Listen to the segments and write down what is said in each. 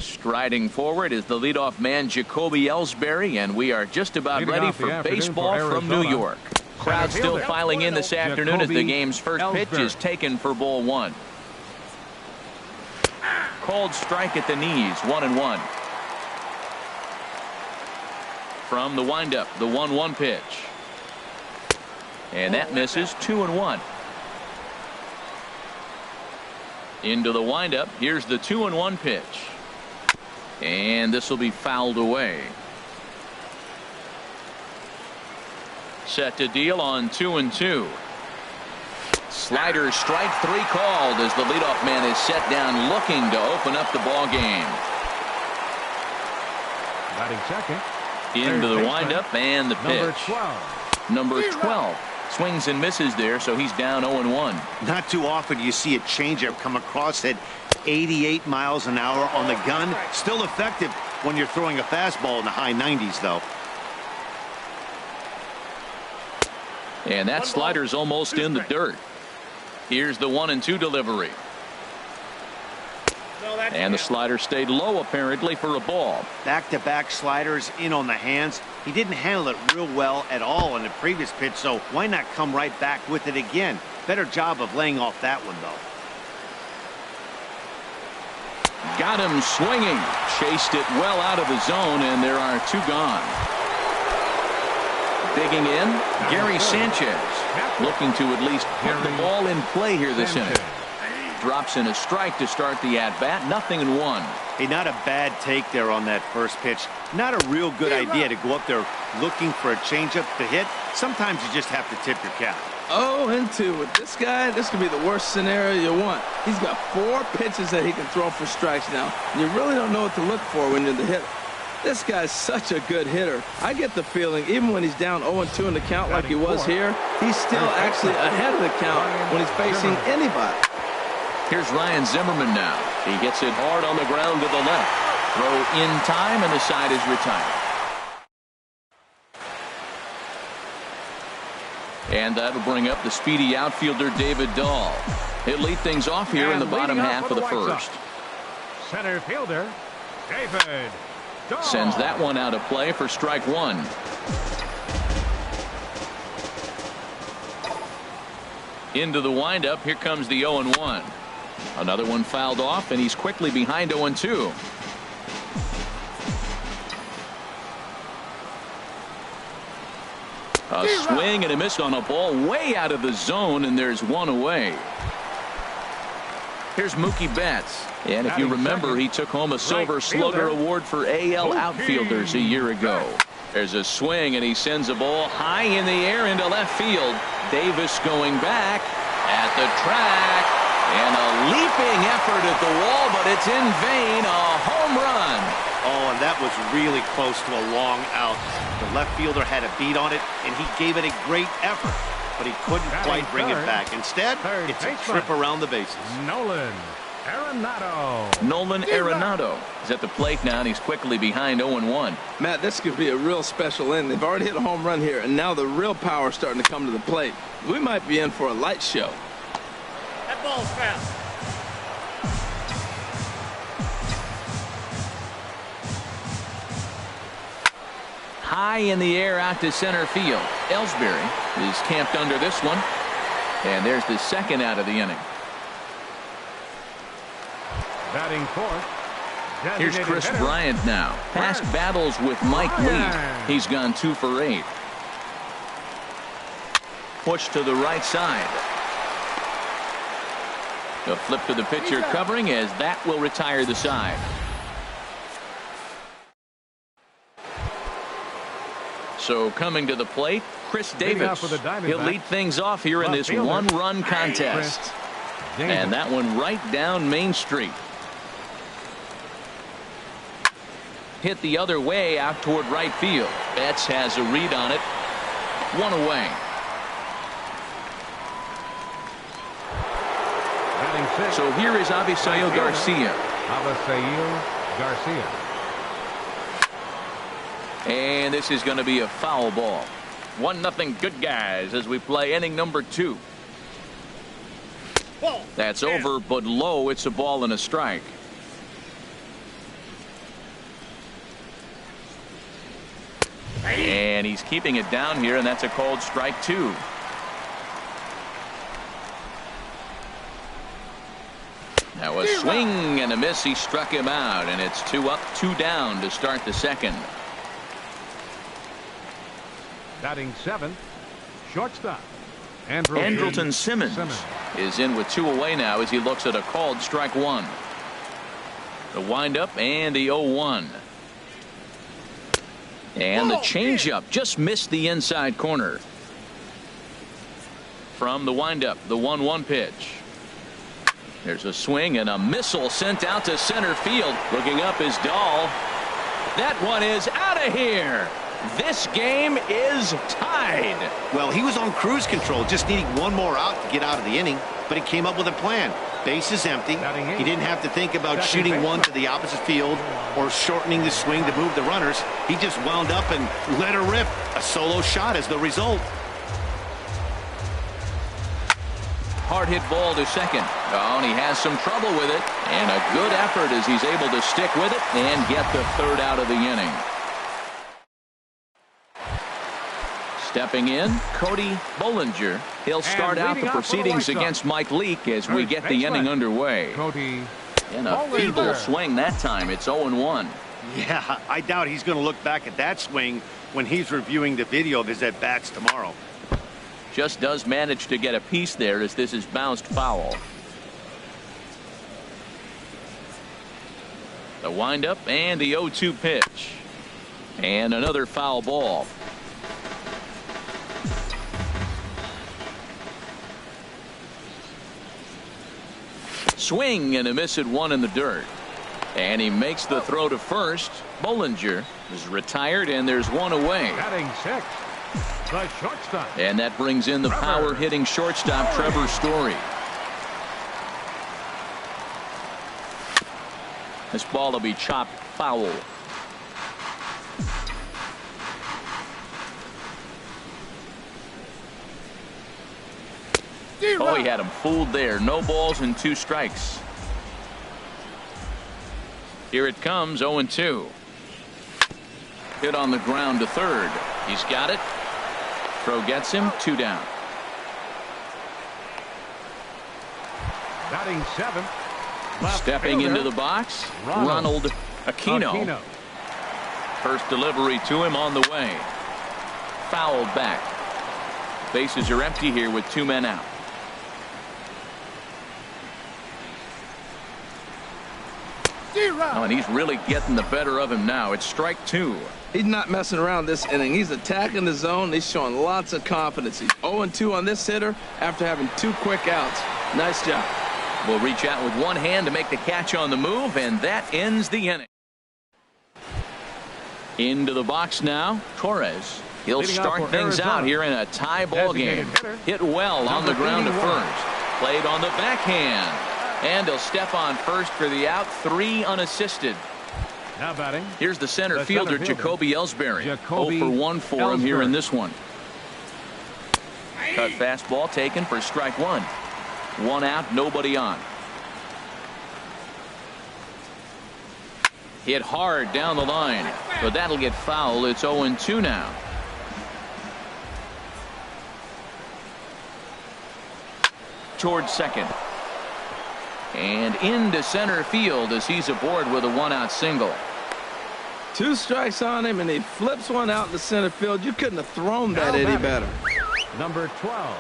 Striding forward is the leadoff man, Jacoby Ellsbury, and we are just about ready for baseball from New York. Crowd still filing in this afternoon as the game's first pitch is taken for ball one. Called strike at the knees, 1-1. From the windup, the 1-1 pitch. And that misses, 2-1. Into the windup, here's the 2-1 pitch. And this will be fouled away. Set to deal on 2-2. Slider strike three called as the leadoff man is set down looking to open up the ball game. Batting second. Into the windup and the pitch. Number 12. Swings and misses there, so he's down 0-1. Not too often you see a changeup come across at 88 miles an hour on the gun. Still effective when you're throwing a fastball in the high 90s, though. And that slider's almost in the dirt. Here's the 1-2 delivery. And the slider stayed low apparently for a ball. Back-to-back sliders in on the hands. He didn't handle it real well at all in the previous pitch, so why not come right back with it again? Better job of laying off that one, though. Got him swinging. Chased it well out of the zone, and there are two gone. Digging in, Gary Sanchez, looking to at least put the ball in play here this inning. Drops in a strike to start the at-bat, 0-1. Hey, not a bad take there on that first pitch. Not a real good idea to go up there looking for a changeup to hit. Sometimes you just have to tip your cap. 0-2 with this guy. This could be the worst scenario you want. He's got 4 pitches that he can throw for strikes now. You really don't know what to look for when you're the hitter. This guy's such a good hitter. I get the feeling even when he's down 0-2 in the count like he was here, he's still actually ahead of the count when he's facing anybody. Here's Ryan Zimmerman now. He gets it hard on the ground to the left. Throw in time, and the side is retired. And that'll bring up the speedy outfielder David Dahl. He'll lead things off here in the bottom half of the first. Center fielder David Dahl sends that one out of play for strike one. Into the windup. Here comes the 0-1. Another one fouled off, and he's quickly behind 0-2. A swing and a miss on a ball way out of the zone, and there's one away. Here's Mookie Betts. And if you remember, he took home a Silver Slugger Award for AL outfielders a year ago. There's a swing, and he sends a ball high in the air into left field. Davis going back at the track. And a leaping effort at the wall, but it's in vain. A home run. Oh, and that was really close to a long out. The left fielder had a beat on it, and he gave it a great effort, but he couldn't quite bring it back. Instead, it's a trip around the bases. Nolan Arenado. Nolan Arenado is at the plate now, and he's quickly behind 0-1. Matt, this could be a real special inning. They've already hit a home run here, and now the real power is starting to come to the plate. We might be in for a light show. That ball's fast. High in the air out to center field. Ellsbury is camped under this one. And there's the second out of the inning. Batting fourth. Here's Chris Bryant now. Past battles with Mike Lee. He's gone 2 for 8. Push to the right side. A flip to the pitcher covering as that will retire the side. So coming to the plate, Chris Davis. He'll lead things off here in this one-run contest. And that one right down Main Street. Hit the other way out toward right field. Betts has a read on it. 1 away. So here is Avisail Garcia. And this is going to be a foul ball. 1-0 good guys as we play inning number 2. That's over, but low. It's a ball and a strike. And he's keeping it down here, and that's a called strike 2. Now a swing and a miss. He struck him out, and it's 2 up, 2 down to start the second. Batting 7th, shortstop. Andrelton Simmons is in with 2 away now as he looks at a called strike 1. The windup and the 0-1. And the changeup just missed the inside corner. From the windup, the 1-1 pitch. There's a swing and a missile sent out to center field. Looking up is Dahl. That one is out of here. This game is tied. Well, he was on cruise control, just needing one more out to get out of the inning, but he came up with a plan. Base is empty. He didn't have to think about shooting one to the opposite field or shortening the swing to move the runners. He just wound up and let her rip. A solo shot is the result. Hard hit ball to second. Oh, and he has some trouble with it. And a good effort as he's able to stick with it and get the third out of the inning. Stepping in, Cody Bollinger. He'll start out the proceedings against Mike Leake as we get the inning underway. In a feeble swing that time. It's 0-1. Yeah, I doubt he's going to look back at that swing when he's reviewing the video of his at-bats tomorrow. Just does manage to get a piece there as this is bounced foul. The windup and the 0-2 pitch. And another foul ball. Swing and a miss at 1 in the dirt. And he makes the throw to first. Bollinger is retired, and there's 1 away. Batting 6th, the shortstop. And that brings in the power-hitting shortstop, Trevor Story. This ball will be chopped foul. Oh, he had him fooled there. No balls and 2 strikes. Here it comes, 0-2. Hit on the ground to third. He's got it. Throw gets him, 2 down. Batting 7th. Stepping into the box, Ronald Aquino. First delivery to him on the way. Fouled back. Bases are empty here with 2 men out. Oh, and he's really getting the better of him now. It's strike 2. He's not messing around this inning. He's attacking the zone. He's showing lots of confidence. He's 0-2 on this hitter after having 2 quick outs. Nice job. Will reach out with one hand to make the catch on the move, and that ends the inning. Into the box now, Torres. He'll start things out here in a tie ball game. Hit well on the ground to first. Played on the backhand. And he'll step on first for the out. 3 unassisted. Now batting. Here's the center fielder, Jacoby Ellsbury. 0 for 1 for him here in this one. Cut fastball taken for strike 1. 1 out, nobody on. Hit hard down the line, but that'll get foul. It's 0-2 now. Towards second. And into center field as he's aboard with a 1-out single. 2 strikes on him, and he flips one out in the center field. You couldn't have thrown that any better. Number 12.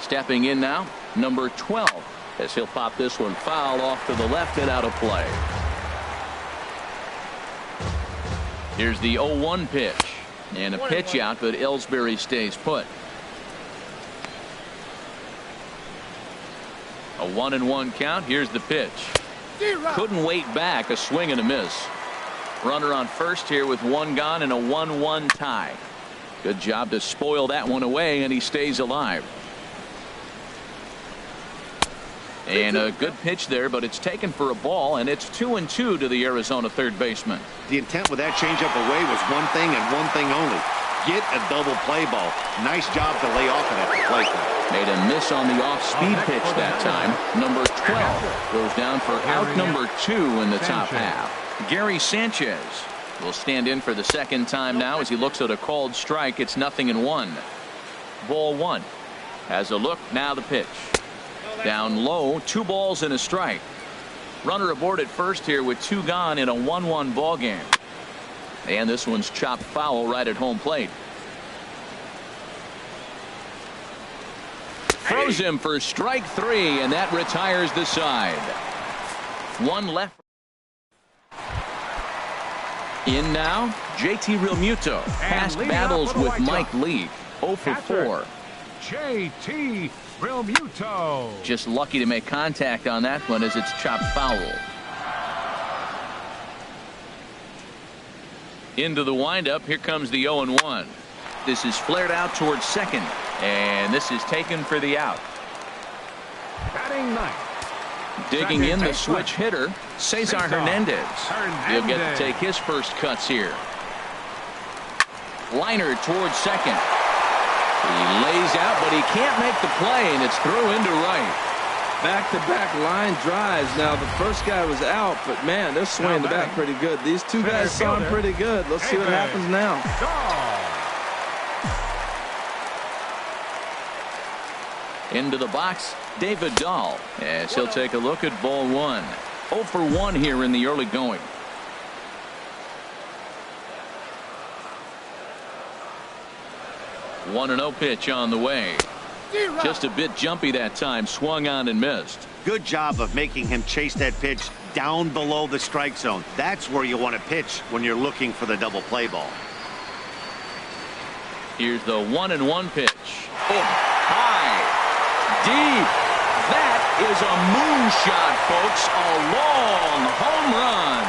Stepping in now, number 12, as he'll pop this one foul off to the left and out of play. Here's the 0-1 pitch. And a pitch out, but Ellsbury stays put. A 1-1 count. Here's the pitch. Couldn't wait back. A swing and a miss. Runner on first here with 1 gone and a 1-1 tie. Good job to spoil that one away, and he stays alive. And a good pitch there, but it's taken for a ball, and it's 2-2 to the Arizona third baseman. The intent with that changeup away was one thing and one thing only. Get a double play ball. Nice job to lay off of that play. Made a miss on the off-speed pitch that time. Number 12 goes down for out number 2 in the top half. Gary Sanchez will stand in for the second time now as he looks at a called strike. It's 0-1. Ball one. Has a look. Now the pitch. Down low. 2 balls and a strike. Runner aboard at first here with 2 gone in a 1-1 ball game. And this one's chopped foul right at home plate. Throws him for strike 3, and that retires the side. 1 left. In now, JT Realmuto. Past battles with Mike Leake. 0 for 4. JT Realmuto. Just lucky to make contact on that one as it's chopped foul. Into the windup. Here comes the 0-1. This is flared out towards second, and this is taken for the out. Batting ninth. Digging in the switch hitter, Cesar Hernandez. He'll get to take his first cuts here. Liner towards second. He lays out, but he can't make the play, and it's through into right. Back-to-back line drives. Now, the first guy was out, but, man, they're swinging the bat pretty good. These 2 guys saw him pretty good. Let's see what happens now. Into the box, David Dahl, as he'll take a look at ball 1. 0 for 1 here in the early going. The 1-0 pitch on the way. Just a bit jumpy that time. Swung on and missed. Good job of making him chase that pitch down below the strike zone. That's where you want to pitch when you're looking for the double play ball. Here's the 1-1 pitch. Oh, high. Deep. That is a moonshot, folks. A long home run.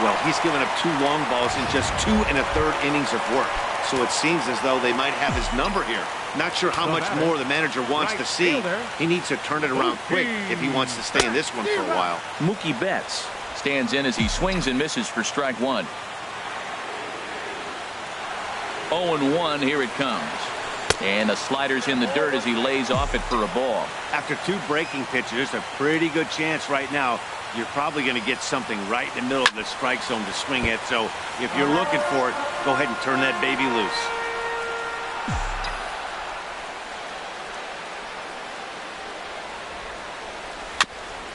Well, he's given up 2 long balls in just 2 1/3 innings of work. So it seems as though they might have his number here. Not sure how much more the manager wants to see. He needs to turn it around quick if he wants to stay in this one for a while. Mookie Betts stands in as he swings and misses for strike 1. 0-1. Here it comes. And the slider's in the dirt as he lays off it for a ball. After 2 breaking pitches, there's a pretty good chance right now you're probably going to get something right in the middle of the strike zone to swing at. So if you're looking for it, go ahead and turn that baby loose.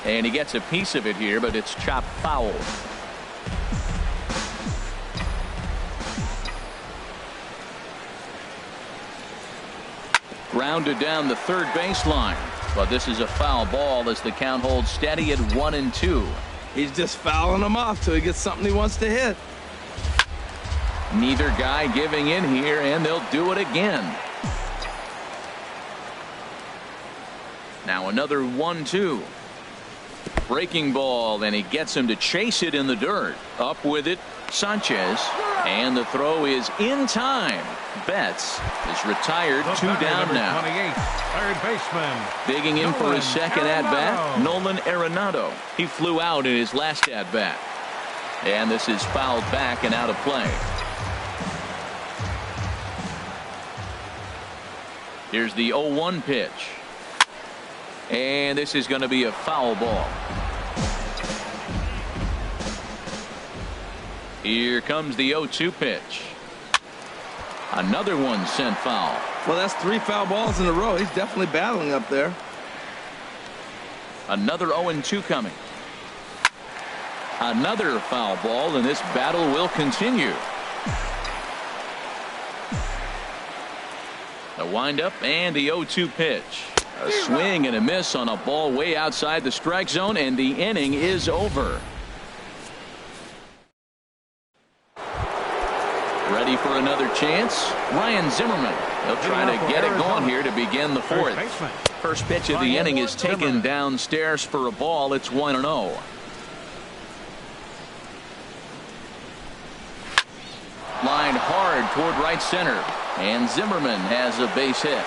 And he gets a piece of it here, but it's chopped foul. Grounded down the third baseline. But this is a foul ball as the count holds steady at 1-2. He's just fouling him off till he gets something he wants to hit. Neither guy giving in here, and they'll do it again. Now another 1-2. Breaking ball, and he gets him to chase it in the dirt. Up with it, Sanchez, and the throw is in time. Betts is retired. 2 down now. 28, third baseman. Digging in for his second at-bat, Nolan Arenado. He flew out in his last at-bat. And this is fouled back and out of play. Here's the 0-1 pitch. And this is going to be a foul ball. Here comes the 0-2 pitch. Another one sent foul. Well, that's 3 foul balls in a row. He's definitely battling up there. Another 0-2 coming. Another foul ball, and this battle will continue. The windup and the 0-2 pitch. A swing and a miss on a ball way outside the strike zone, and the inning is over. Ready for another chance? Ryan Zimmerman. He'll try to get it going here to begin the 4th. First pitch of the inning is taken downstairs for a ball. It's 1-0. Line hard toward right center, and Zimmerman has a base hit.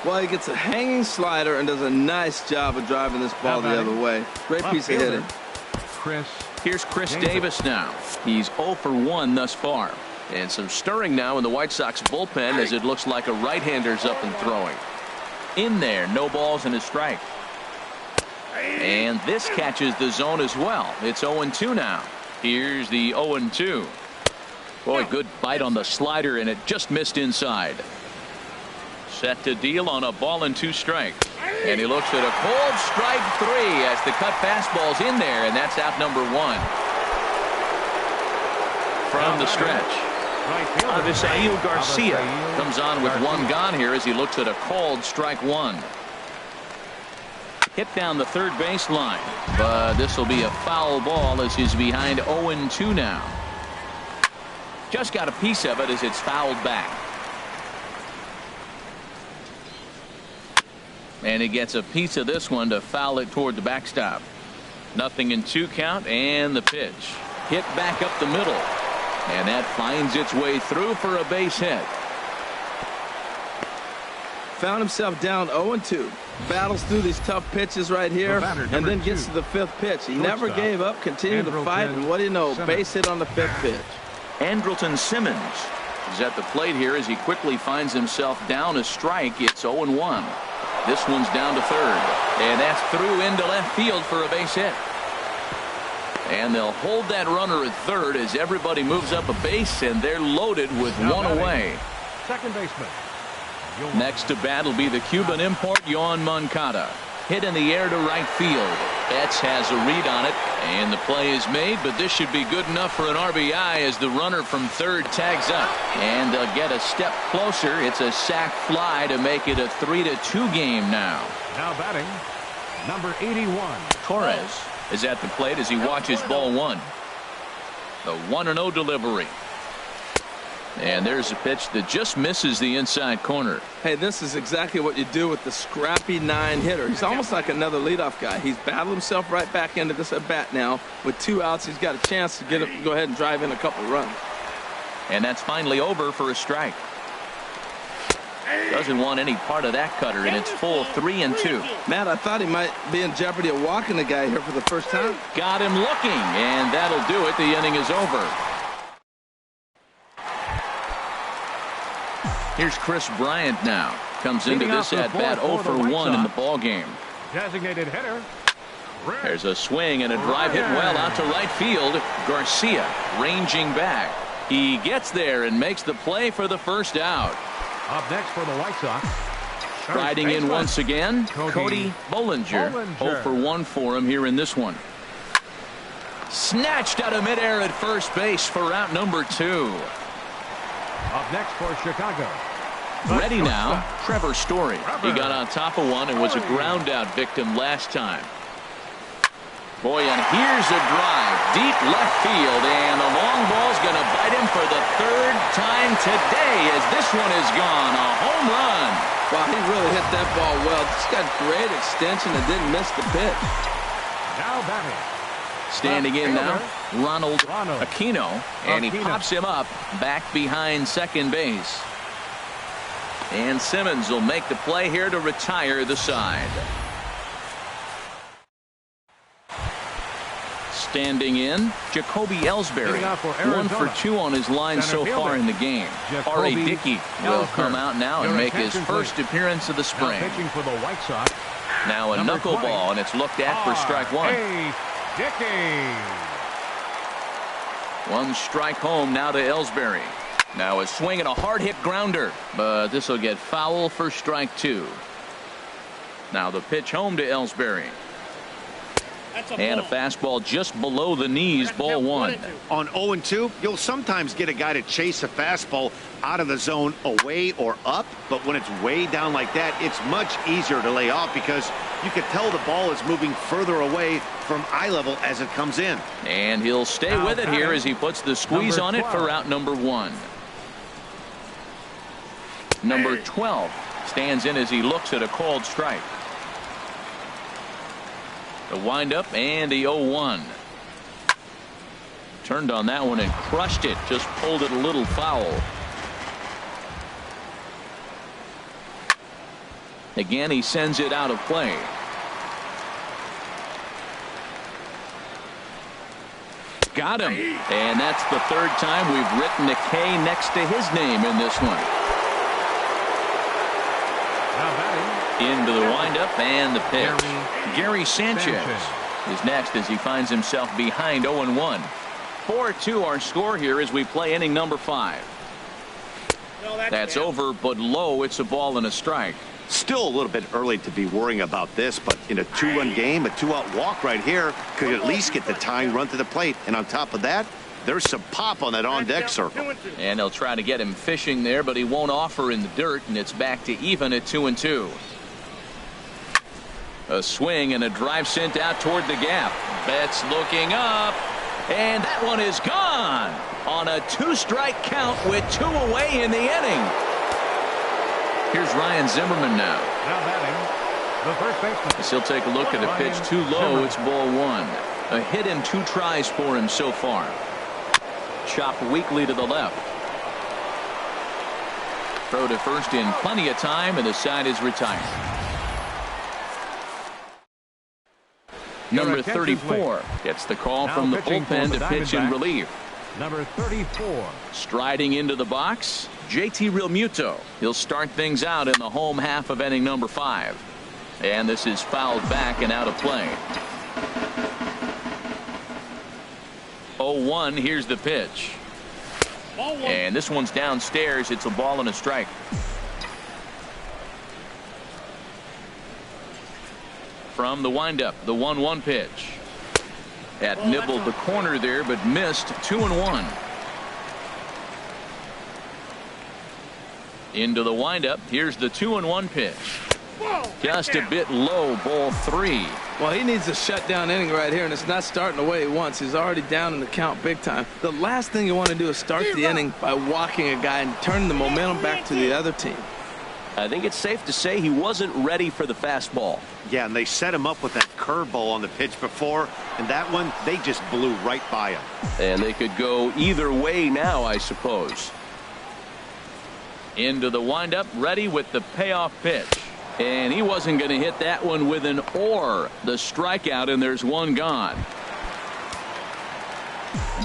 Well, he gets a hanging slider and does a nice job of driving this ball the other way. Great piece of hitting. Here's Chris Davis now. He's 0 for 1 thus far. And some stirring now in the White Sox bullpen as it looks like a right-hander's up and throwing. In there, no balls and a strike. And this catches the zone as well. It's 0-2 now. Here's the 0-2. Boy, good bite on the slider, and it just missed inside. Set to deal on a ball and 2 strikes. And he looks at a cold strike 3 as the cut fastball's in there, and that's out number 1. From the stretch, Avisail Garcia comes on with 1 gone here as he looks at a called strike 1. Hit down the third baseline, but this will be a foul ball as he's behind 0-2 now. Just got a piece of it as it's fouled back. And he gets a piece of this one to foul it toward the backstop. 0-2 count, and the pitch hit back up the middle, and that finds its way through for a base hit. Found himself down 0-2. Battles through these tough pitches right here, and then gets to the 5th pitch. He never gave up, continued to fight, and what do you know, base hit on the 5th pitch. Andrelton Simmons is at the plate here as he quickly finds himself down a strike. It's 0-1. This one's down to third, and that's through into left field for a base hit. And they'll hold that runner at third as everybody moves up a base, and they're loaded with 1 away. Second baseman. Next to bat will be the Cuban import, Yoan Moncada. Hit in the air to right field. Betts has a read on it, and the play is made, but this should be good enough for an RBI as the runner from third tags up. And they'll get a step closer. It's a sac fly to make it a 3-2 game now. Now batting, number 81. Torres is at the plate as he watches ball 1. The 1-0 delivery. And there's a pitch that just misses the inside corner. Hey, this is exactly what you do with the scrappy 9 hitter. He's almost like another leadoff guy. He's battled himself right back into this at bat now. With 2 outs, he's got a chance to go ahead and drive in a couple runs. And that's finally over for a strike. Doesn't want any part of that cutter, and it's full 3-2. Matt, I thought he might be in jeopardy of walking the guy here for the first time. Got him looking, and that'll do it. The inning is over. Here's Chris Bryant now. Comes into this at bat 0 for 1 in the ball game. Designated hitter. There's a swing and a drive hit well out to right field. Garcia ranging back. He gets there and makes the play for the first out. Up next for the White Sox. Riding in once again, Cody Bollinger. 0 for 1 for him here in this one. Snatched out of midair at first base for out number 2. Up next for Chicago. Ready now, Trevor Story. He got on top of one and was a ground out victim last time. Boy, and here's a drive deep left field, and the long ball's going to bite him for the 3rd time today as this one is gone. A home run. Wow, he really hit that ball well. Just got great extension and didn't miss the pitch. Now batting. Standing in now, Ronald Aquino, and he pops him up back behind second base. And Simmons will make the play here to retire the side. Standing in, Jacoby Ellsbury. 1 for 2 on his line so far in the game. R.A. Dickey will come out now and make his first appearance of the spring. Now a knuckleball, and it's looked at for strike 1. Dickey. 1 strike home now to Ellsbury. Now a swing and a hard hit grounder, but this will get foul for strike 2. Now the pitch home to Ellsbury. And a fastball just below the knees, ball 1. On 0-2, you'll sometimes get a guy to chase a fastball out of the zone away or up, but when it's way down like that, it's much easier to lay off because you can tell the ball is moving further away from eye level as it comes in. And he'll stay with it here as he puts the squeeze on it for out number 1. Number 12 stands in as he looks at a called strike. The windup and the 0-1. Turned on that one and crushed it. Just pulled it a little foul. Again, he sends it out of play. Got him. And that's the 3rd time we've written a K next to his name in this one. Into the windup and the pitch. Gary Sanchez is next as he finds himself behind 0-1. 4-2 our score here as we play inning number 5. No, That's over, but low. It's a ball and a strike. Still a little bit early to be worrying about this, but in a 2-run game, a 2-out walk right here could at least get the tying run to the plate. And on top of that, there's some pop on that on-deck circle. And they'll try to get him fishing there, but he won't offer in the dirt, and it's back to even at 2-2. A swing and a drive sent out toward the gap. Betts looking up, and that one is gone on a 2-strike count with 2 away in the inning. Here's Ryan Zimmerman now. Now batting, the first baseman. As he'll take a look at a pitch too low. It's ball 1. A hit in 2 tries for him so far. Chop weakly to the left. Throw to first in plenty of time, and the side is retired. Number 34 gets the call from the bullpen to pitch in relief. Number 34. Striding into the box, JT Realmuto. He'll start things out in the home half of inning number 5. And this is fouled back and out of play. 0-1. Here's the pitch. And this one's downstairs. It's a ball and a strike. From the windup, the 1-1 pitch. That nibbled the corner there, but missed. 2-1. Into the windup. Here's the 2-1 pitch. Just a bit low. Ball 3. Well, he needs a shutdown inning right here, and it's not starting the way he wants. He's already down in the count big time. The last thing you want to do is start the inning by walking a guy and turning the momentum back to the other team. I think it's safe to say he wasn't ready for the fastball. Yeah, and they set him up with that curveball on the pitch before, and that one, they just blew right by him. And they could go either way now, I suppose. Into the windup, ready with the payoff pitch. And he wasn't going to hit that one with an or. The strikeout, and there's one gone.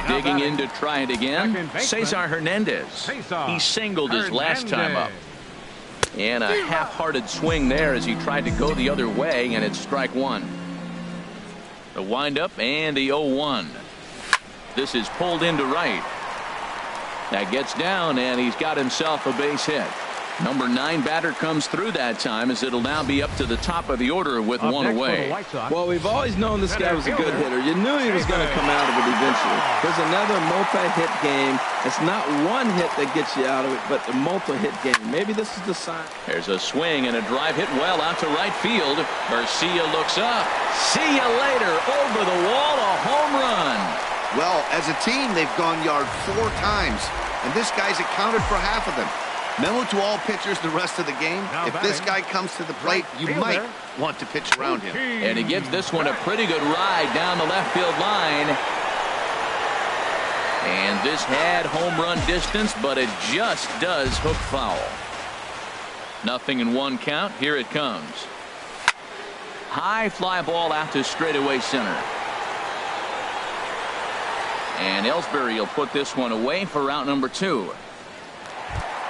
Digging in to try it again, Cesar Hernandez. He singled his last time up. And a half-hearted swing there as he tried to go the other way, and it's strike 1. The windup and the 0-1. This is pulled into right. That gets down, and he's got himself a base hit. Number 9 batter comes through that time, as it'll now be up to the top of the order with 1 away. Well, we've always known this guy was a good hitter. You knew he was going to come out of it eventually. There's another multi-hit game. It's not one hit that gets you out of it, but the multi-hit game. Maybe this is the sign. There's a swing and a drive hit well out to right field. Garcia looks up. See you later. Over the wall, a home run. Well, as a team, they've gone yard 4 times, and this guy's accounted for half of them. Memo to all pitchers the rest of the game. If this guy comes to the plate, you might want to pitch around him. And he gives this one a pretty good ride down the left field line. And this had home run distance, but it just does hook foul. 0-1 count. Here it comes. High fly ball out to straightaway center. And Ellsbury will put this one away for route number 2.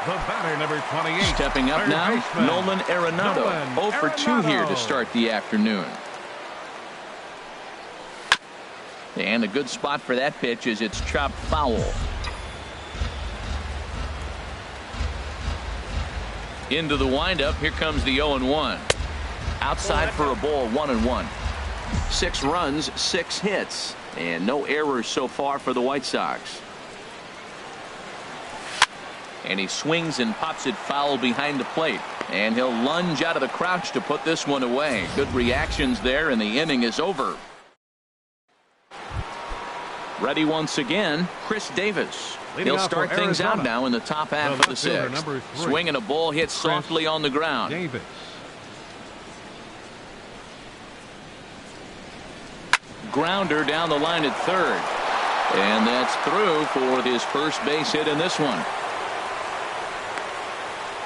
The batter, number 28. Stepping up now, Nolan Arenado. 0 for 2 here to start the afternoon. And a good spot for that pitch is it's chopped foul. Into the windup. Here comes the 0-1. Outside for a ball, 1-1. 6 runs, 6 hits, and no errors so far for the White Sox. And he swings and pops it foul behind the plate. And he'll lunge out of the crouch to put this one away. Good reactions there, and the inning is over. Ready once again, Chris Davis. He'll start things out now in the top half of the 6th. Swing and a ball hit softly on the ground. Davis. Grounder down the line at 3rd. And that's through for his first base hit in this one.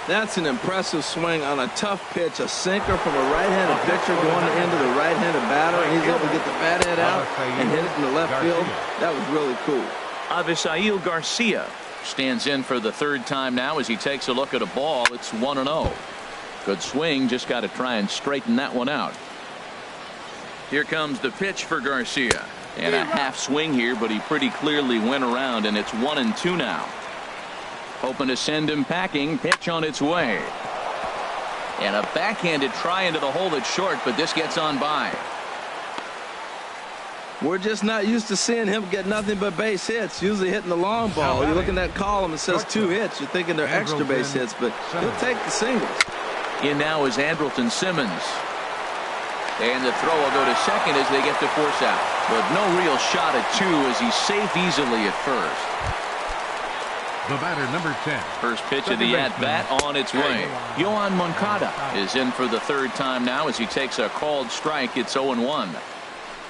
That's an impressive swing on a tough pitch. A sinker from a right-handed pitcher going into the right-handed batter, and he's able to get the bat head out and hit it in the left field. That was really cool. Avisail Garcia stands in for the 3rd time now as he takes a look at a ball. It's 1-0. Good swing. Just got to try and straighten that one out. Here comes the pitch for Garcia. And a half swing here, but he pretty clearly went around, and it's 1-2 now. Hoping to send him packing. Pitch on its way. And a backhanded try into the hole that's short, but this gets on by. We're just not used to seeing him get nothing but base hits, usually hitting the long ball. You look in that column, it says 2 hits. You're thinking they're extra base hits, but he'll take the singles. In now is Andrelton Simmons. And the throw will go to second as they get to force out. But no real shot at 2 as he's safe easily at first. The batter, number 10. First pitch of the at-bat on its way. Yohan Moncada is in for the 3rd time now as he takes a called strike. It's 0-1.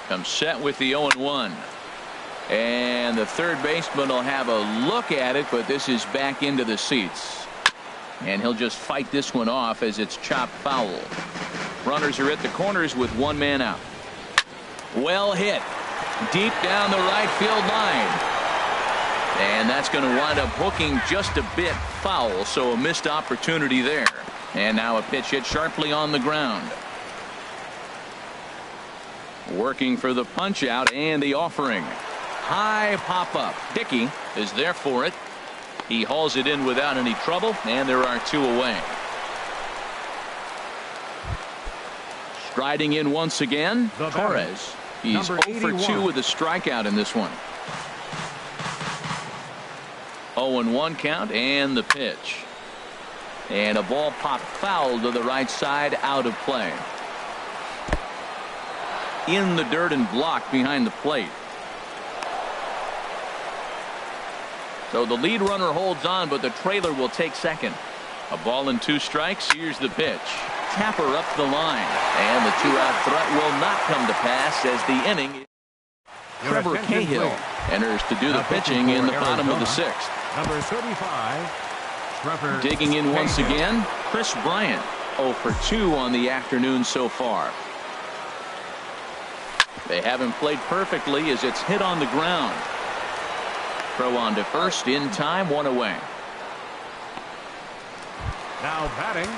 Comes set with the 0-1. And the third baseman will have a look at it, but this is back into the seats. And he'll just fight this one off as it's chopped foul. Runners are at the corners with 1 man out. Well hit. Deep down the right field line. And that's going to wind up hooking just a bit foul, so a missed opportunity there. And now a pitch hit sharply on the ground. Working for the punch out and the offering. High pop up. Dickey is there for it. He hauls it in without any trouble, and there are 2 away. Striding in once again, Torres. He's 0 for 2 with a strikeout in this one. 0-1 count and the pitch. And a ball popped foul to the right side, out of play. In the dirt and blocked behind the plate. So the lead runner holds on, but the trailer will take second. A ball and 2 strikes. Here's the pitch. Tapper up the line. And the 2-out threat will not come to pass as the inning. Trevor Cahill enters to do the pitching in the bottom of the 6th. Number 35, Trevor. Digging in once again, Chris Bryant. 0 for 2 on the afternoon so far. They haven't played perfectly as it's hit on the ground. Throw on to first in time, 1 away. Now batting.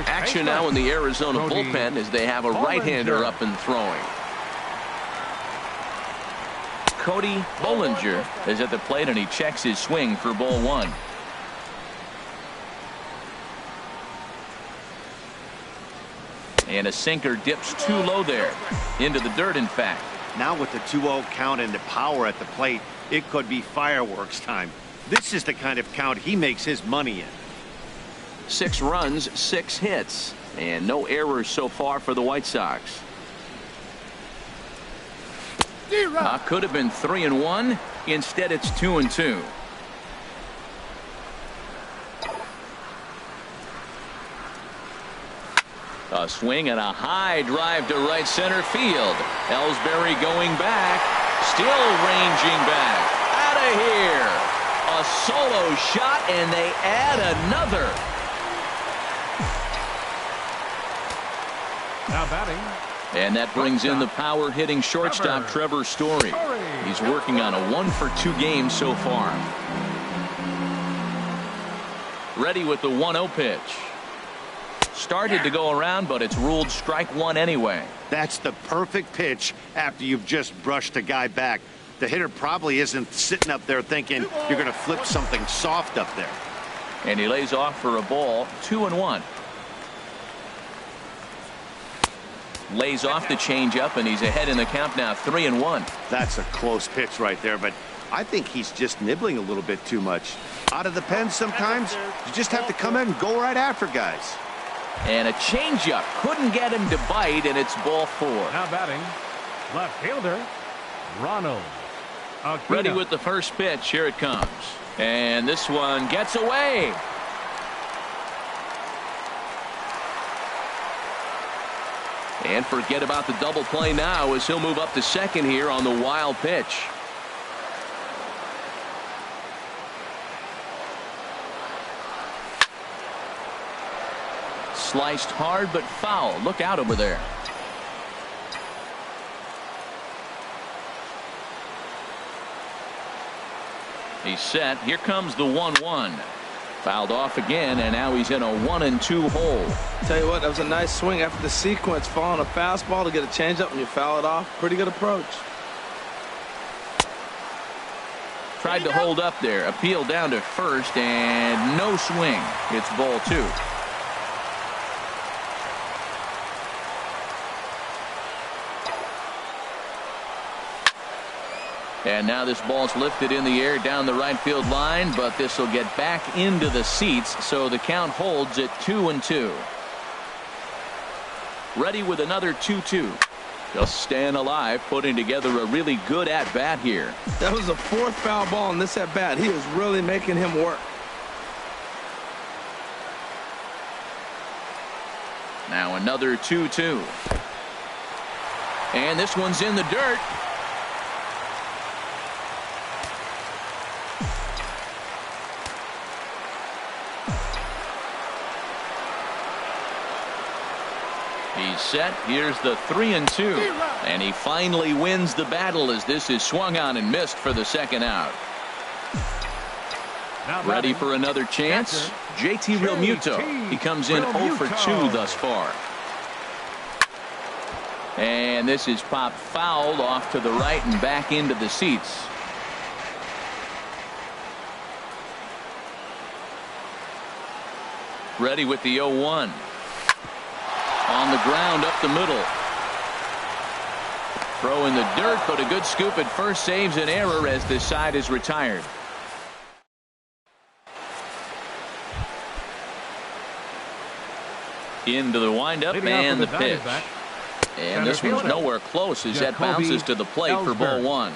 Action now in the Arizona bullpen as they have a right-hander up and throwing. Cody Bollinger is at the plate and he checks his swing for ball 1. And a sinker dips too low there. Into the dirt, in fact. Now with the 2-0 count and the power at the plate, it could be fireworks time. This is the kind of count he makes his money in. 6 runs, 6 hits, and no errors so far for the White Sox. Could have been 3-1. Instead, it's 2-2. A swing and a high drive to right center field. Ellsbury going back. Still ranging back. Out of here. A solo shot, and they add another. Now batting. And that brings in the power-hitting shortstop Trevor Story. He's working on a 1 for 2 game so far. Ready with the 1-0 pitch. Started to go around, but it's ruled strike 1 anyway. That's the perfect pitch after you've just brushed a guy back. The hitter probably isn't sitting up there thinking you're going to flip something soft up there. And he lays off for a ball, 2-1. Lays off the changeup, and he's ahead in the count now, 3-1. That's a close pitch right there, but I think he's just nibbling a little bit too much. Out of the pen sometimes, you just have to come in and go right after guys. And a changeup couldn't get him to bite, and it's ball 4. Now batting, left fielder, Ronald Aquino. Ready with the first pitch. Here it comes. And this one gets away. And forget about the double play now as he'll move up to second here on the wild pitch. Sliced hard but foul. Look out over there. He's set. Here comes the 1-1. Fouled off again, and now he's in a 1-2 hole. Tell you what, that was a nice swing after the sequence. Following a fastball to get a changeup and you foul it off. Pretty good approach. Tried to hold up there. Appeal down to first, and no swing. It's ball 2. And now this ball's lifted in the air down the right field line, but this will get back into the seats, so the count holds at 2-2. Ready with another 2-2. Just staying alive, putting together a really good at-bat here. That was the 4th foul ball in this at-bat. He was really making him work. Now another 2-2. And this one's in the dirt. He's set. Here's the 3-2. And he finally wins the battle as this is swung on and missed for the second out. Ready for another chance? JT Realmuto. He comes in 0 for 2 thus far. And this is popped foul off to the right and back into the seats. Ready with the 0-1. On the ground up the middle. Throw in the dirt, but a good scoop at first saves an error as this side is retired. Into the windup and the pitch. And this one's nowhere close as that bounces to the plate for ball 1.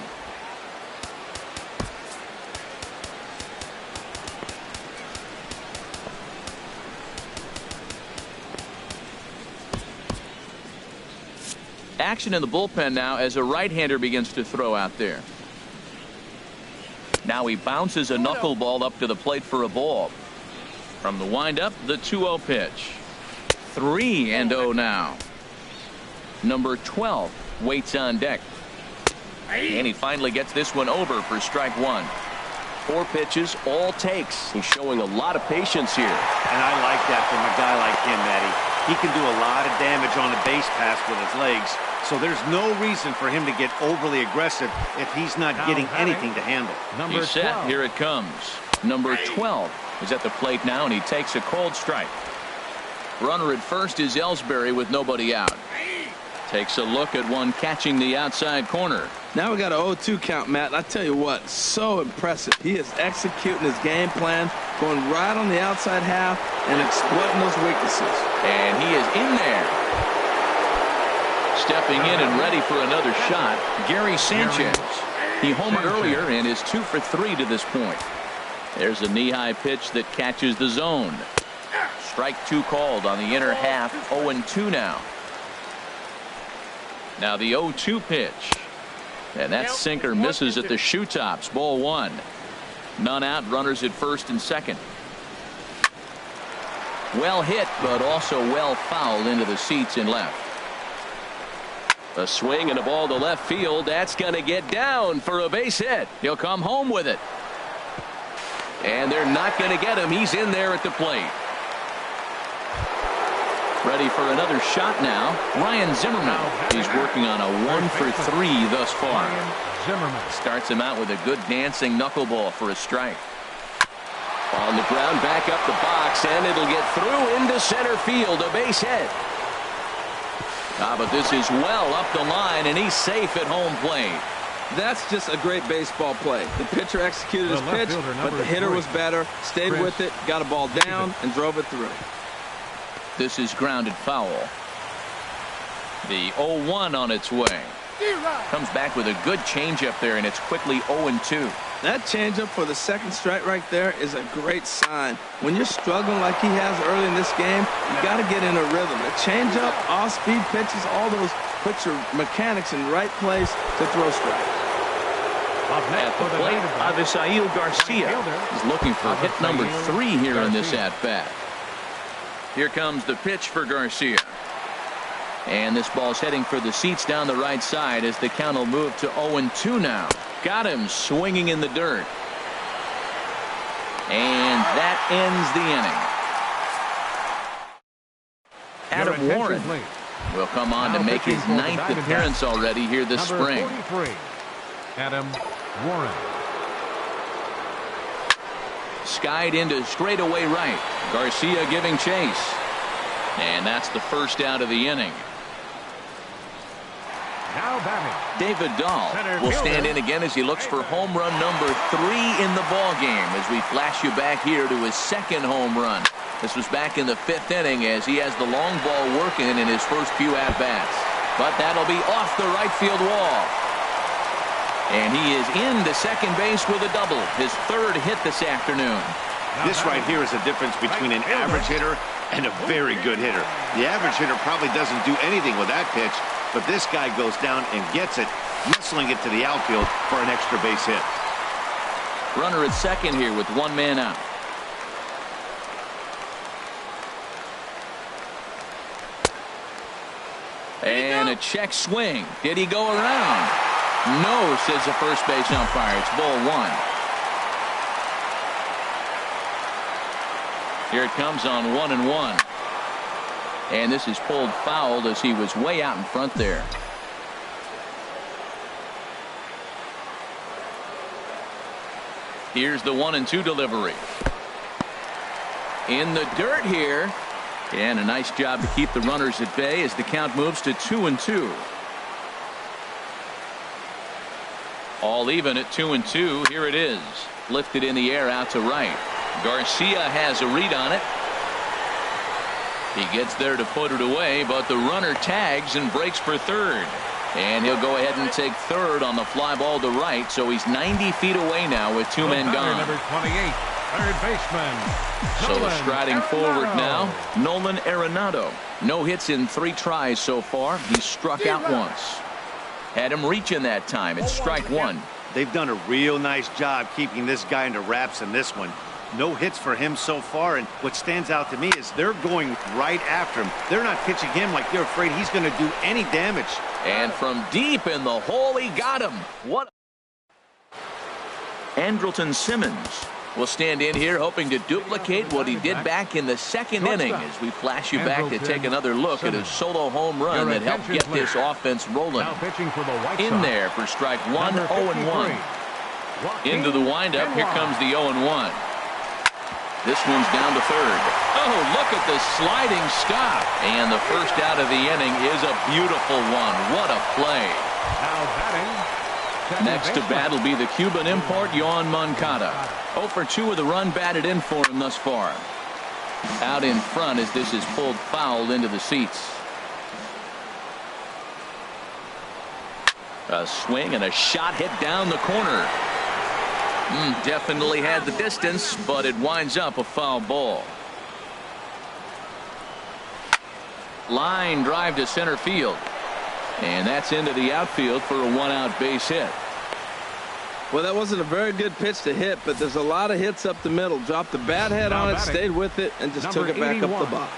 Action in the bullpen now as a right-hander begins to throw out there. Now he bounces a knuckleball up to the plate for a ball. From the windup, the 2-0 pitch. 3-0 now. Number 12 waits on deck. And he finally gets this one over for strike 1. 4 pitches, all takes. He's showing a lot of patience here. And I like that from a guy like him, Matty. He can do a lot of damage on a base pass with his legs, so there's no reason for him to get overly aggressive if he's not getting anything to handle. He's set. Here it comes. Number 12 is at the plate now, and he takes a cold strike. Runner at first is Ellsbury with nobody out. Takes a look at one catching the outside corner. Now we got an 0-2 count, Matt. I tell you what, so impressive. He is executing his game plan, going right on the outside half and exploiting those weaknesses. And he is in there. Stepping in and ready for another shot, Gary Sanchez. He homered earlier and is 2 for 3 to this point. There's a knee-high pitch that catches the zone. Strike 2 called on the inner half. 0-2 now. Now the 0-2 pitch. And that sinker misses at the shoe tops. Ball 1. None out. Runners at first and second. Well hit, but also well fouled into the seats in left. A swing and a ball to left field. That's going to get down for a base hit. He'll come home with it. And they're not going to get him. He's in there at the plate. Ready for another shot now. Ryan Zimmerman. He's working on a 1 for 3 thus far. Starts him out with a good dancing knuckleball for a strike. On the ground, back up the box, and it'll get through into center field. A base hit. But this is well up the line, and he's safe at home plate. That's just a great baseball play. The pitcher executed his pitch, but the hitter was better, stayed with it, got a ball down, and drove it through. This is grounded foul. The 0-1 on its way. Comes back with a good changeup there, and it's quickly 0-2. That changeup for the second strike right there is a great sign. When you're struggling like he has early in this game, you got to get in a rhythm. The changeup, off-speed pitches, all those put your mechanics in the right place to throw strike. At the plate, Avisail Garcia is looking for hit number 3 here in this at-bat. Here comes the pitch for Garcia. And this ball's heading for the seats down the right side as the count will move to 0-2 now. Got him swinging in the dirt. And that ends the inning. Adam Warren will come on to make his 9th appearance already here this spring. Adam Warren. skied into straightaway right. Garcia giving chase. And that's the first out of the inning. Now batting. David Dahl will stand in again as he looks for home run number 3 in the ball game as we flash you back here to his second home run. This was back in the 5th inning as he has the long ball working in his first few at-bats. But that'll be off the right field wall. And he is into second base with a double, his 3rd hit this afternoon. This right here is the difference between an average hitter and a very good hitter. The average hitter probably doesn't do anything with that pitch, but this guy goes down and gets it, muscling it to the outfield for an extra base hit. Runner at second here with 1 man out. And a check swing. Did he go around? No, says the first base umpire. It's ball 1. Here it comes on 1-1. And this is pulled foul as he was way out in front there. Here's the 1-2 delivery. In the dirt here. And a nice job to keep the runners at bay as the count moves to 2-2. All even at 2-2. Here it is. Lifted in the air out to right. Garcia has a read on it. He gets there to put it away, but the runner tags and breaks for third. And he'll go ahead and take third on the fly ball to right, so he's 90 feet away now with 2 men gone. Number 28, third baseman. So striding forward now, Nolan Arenado. No hits in 3 tries so far. He struck out once. Had him reaching that time. It's strike 1. They've done a real nice job keeping this guy into wraps in this one. No hits for him so far, and what stands out to me is they're going right after him. They're not pitching him like they're afraid he's going to do any damage. And from deep in the hole, he got him. What? Andrelton Simmons will stand in here hoping to duplicate what he did back in the 2nd inning as we flash you back to take another look at his solo home run that helped get this offense rolling. In there for strike 1, 0-1. Into the windup, here comes the 0-1. This one's down to third. Oh, look at the sliding stop. And the first out of the inning is a beautiful one. What a play. Now batting. Next to bat will be the Cuban import, Yoan Moncada. 0 for 2 with a run batted in for him thus far. Out in front as this is pulled foul into the seats. A swing and a shot hit down the corner. Definitely had the distance, but it winds up a foul ball. Line drive to center field. And that's into the outfield for a 1-out base hit. Well, that wasn't a very good pitch to hit, but there's a lot of hits up the middle. Dropped the bat head on it, stayed with it, and just took it back up the box.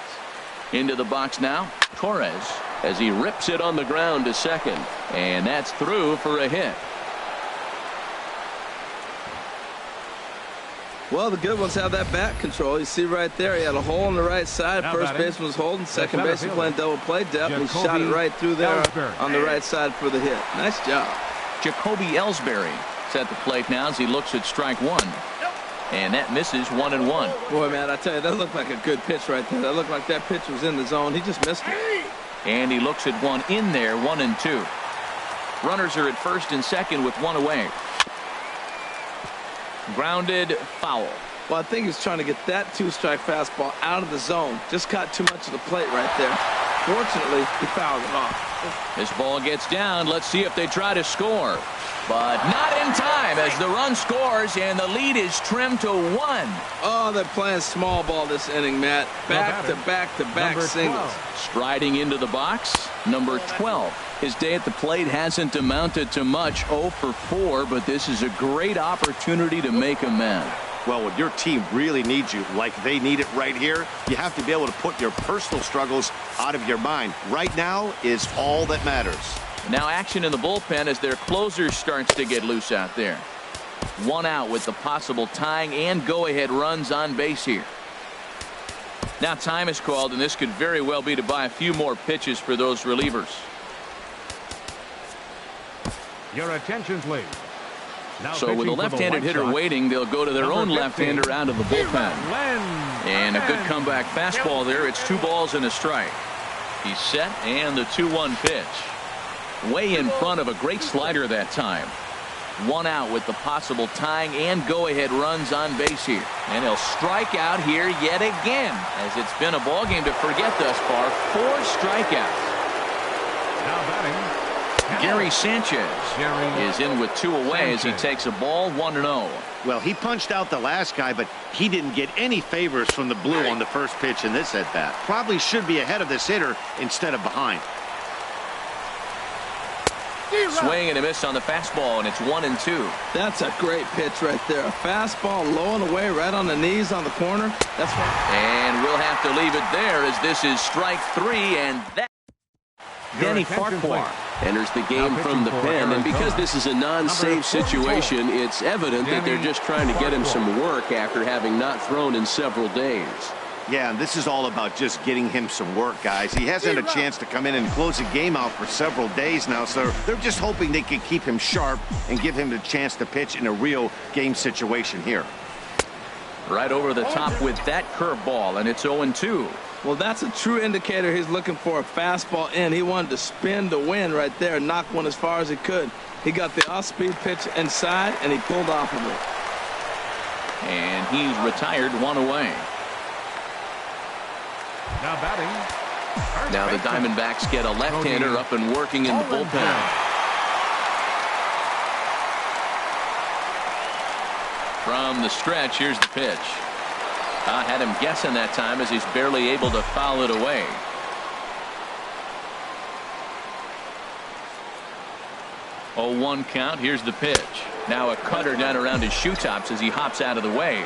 Into the box now, Torres, as he rips it on the ground to second. And that's through for a hit. Well, the good ones have that bat control. You see right there, he had a hole on the right side. First baseman was holding. Second baseman playing double play depth. And he shot it right through there on the right side for the hit. Nice job. Jacoby Ellsbury is at the plate now as he looks at strike 1. And that misses 1-1. Boy, man, I tell you, that looked like a good pitch right there. That looked like that pitch was in the zone. He just missed it. And he looks at one in there, 1-2. Runners are at first and second with 1 away. Grounded, foul. Well, I think he's trying to get that 2-strike fastball out of the zone. Just caught too much of the plate right there. Fortunately, he fouled it off. This ball gets down. Let's see if they try to score. But not in time as the run scores and the lead is trimmed to 1. Oh, they're playing small ball this inning, Matt. Back-to-back singles. Striding into the box, number 12. His day at the plate hasn't amounted to much, 0 for 4, but this is a great opportunity to make amends. Well, when your team really needs you, like they need it right here, you have to be able to put your personal struggles out of your mind. Right now is all that matters. Now action in the bullpen as their closer starts to get loose out there. 1 out with the possible tying and go-ahead runs on base here. Now time is called, and this could very well be to buy a few more pitches for those relievers. Your attention, please. So with a left-handed hitter waiting, they'll go to their own left-hander out of the bullpen. And a good comeback fastball there. It's 2 balls and a strike. He's set, and the 2-1 pitch. Way in front of a great slider that time. 1 out with the possible tying and go-ahead runs on base here. And he'll strike out here yet again, as it's been a ball game to forget thus far. 4 strikeouts. Now batting, Gary Sanchez is in with 2 away as he takes a ball 1-0. Well, he punched out the last guy, but he didn't get any favors from the blue on the first pitch in this at-bat. Probably should be ahead of this hitter instead of behind. Swing and a miss on the fastball, and it's 1-2. That's a great pitch right there. A fastball low and away right on the knees on the corner. That's right. And we'll have to leave it there as this is strike 3, and that. Danny Farquhar enters the game from the pen, and because this is a non-save situation, it's evident that they're just trying to get him some work after having not thrown in several days. Yeah, and this is all about just getting him some work, guys. He hasn't had a chance to come in and close a game out for several days now, so they're just hoping they can keep him sharp and give him the chance to pitch in a real game situation here. Right over the top with that curveball, and it's 0-2. Well, that's a true indicator he's looking for a fastball in. He wanted to spin to win right there, knock one as far as he could. He got the off-speed pitch inside, and he pulled off of it. And he's retired 1 away. now batting. Now the Diamondbacks get a left-hander up and working in the bullpen. From the stretch, here's the pitch. I had him guessing that time as he's barely able to foul it away. Oh, 1 count. Here's the pitch. Now a cutter down around his shoe tops as he hops out of the way.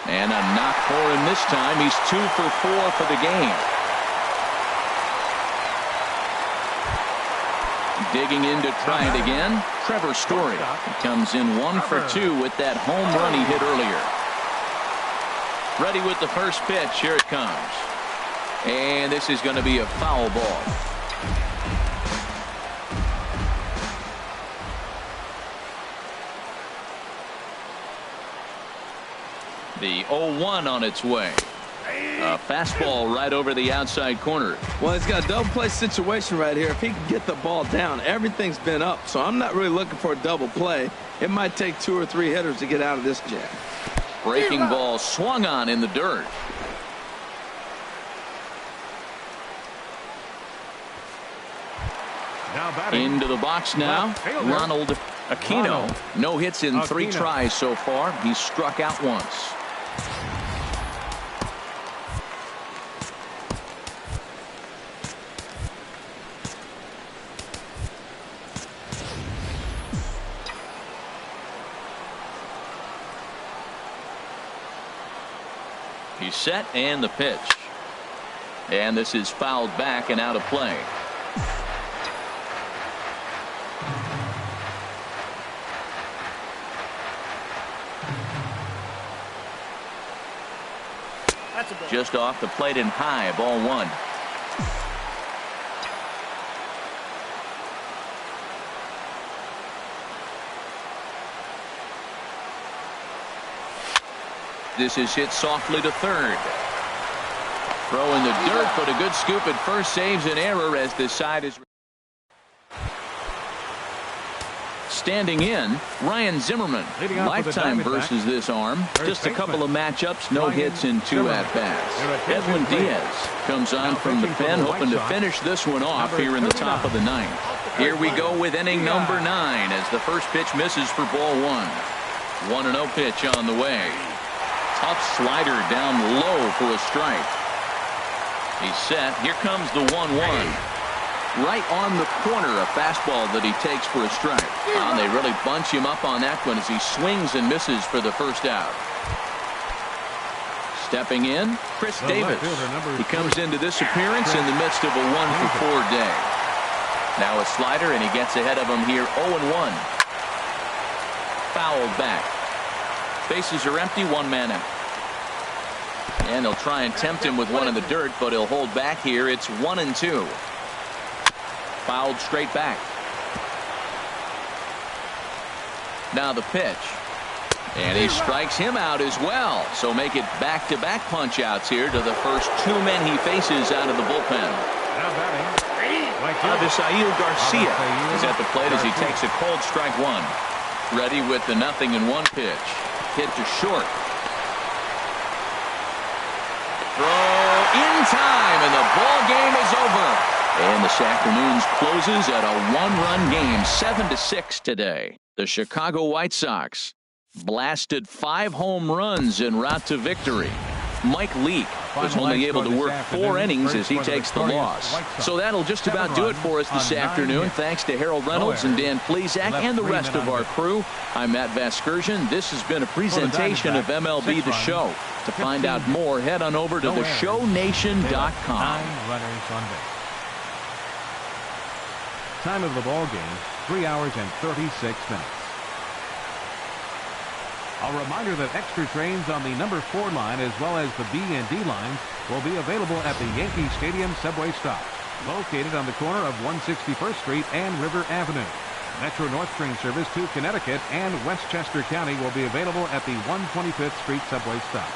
And a knock for him this time. He's 2 for 4 for the game. Digging in to try it again. Trevor Story. He comes in 1 for 2 with that home run he hit earlier. Ready with the first pitch. Here it comes. And this is going to be a foul ball. The 0-1 on its way. A fastball right over the outside corner. Well, he's got a double play situation right here. If he can get the ball down, everything's been up. So I'm not really looking for a double play. It might take 2 or 3 hitters to get out of this jam. Breaking ball swung on in the dirt. Now batting. Into the box now. Ronald Aquino. No hits in 3 tries so far. He's struck out once. He's set, and the pitch. And this is fouled back and out of play. Just off the plate and high, ball 1. This is hit softly to third. Throw in the dirt, but a good scoop at first saves an error as this side is. Standing in, Ryan Zimmerman. Lifetime versus this arm. Just a couple of matchups, no hits in 2 at-bats. Edwin Diaz comes on from the pen, hoping to finish this one off here in the top of the 9th. Here we go with inning number 9 as the first pitch misses for ball 1. 1-0 pitch on the way. Tough slider down low for a strike. He's set. Here comes the 1-1. Right on the corner, a fastball that he takes for a strike. And they really bunch him up on that one as he swings and misses for the first out. Stepping in, Chris Davis. He comes into this appearance in the midst of a 1-for-4 day. Now a slider, and he gets ahead of him here, 0-1. Fouled back. Bases are empty, 1 man out. And they'll try and tempt him with one in the dirt, but he'll hold back here. It's 1-2. Fouled straight back. Now the pitch. And he strikes him out as well. So make it back-to-back punch-outs here to the first two men he faces out of the bullpen. Now batting. Avisail Garcia is at the plate as he takes a cold strike one. Ready with the 0-1 pitch. Hit to short. Throw in time, and the ball game is over. And this afternoon's closes at a one-run game, 7-6 today. The Chicago White Sox blasted 5 home runs en route to victory. Mike Leake was only able to work 4 innings as he takes the loss. So that'll just about do it for us this afternoon. Thanks to Harold Reynolds and Dan Plesac and the rest of our crew. I'm Matt Vasgersian. This has been a presentation of MLB The Show. To find out more, head on over to theshownation.com. Time of the ball game, 3 hours and 36 minutes. A reminder that extra trains on the number 4 line as well as the B and D lines will be available at the Yankee Stadium subway stop, located on the corner of 161st Street and River Avenue. Metro North train service to Connecticut and Westchester County will be available at the 125th Street subway stop.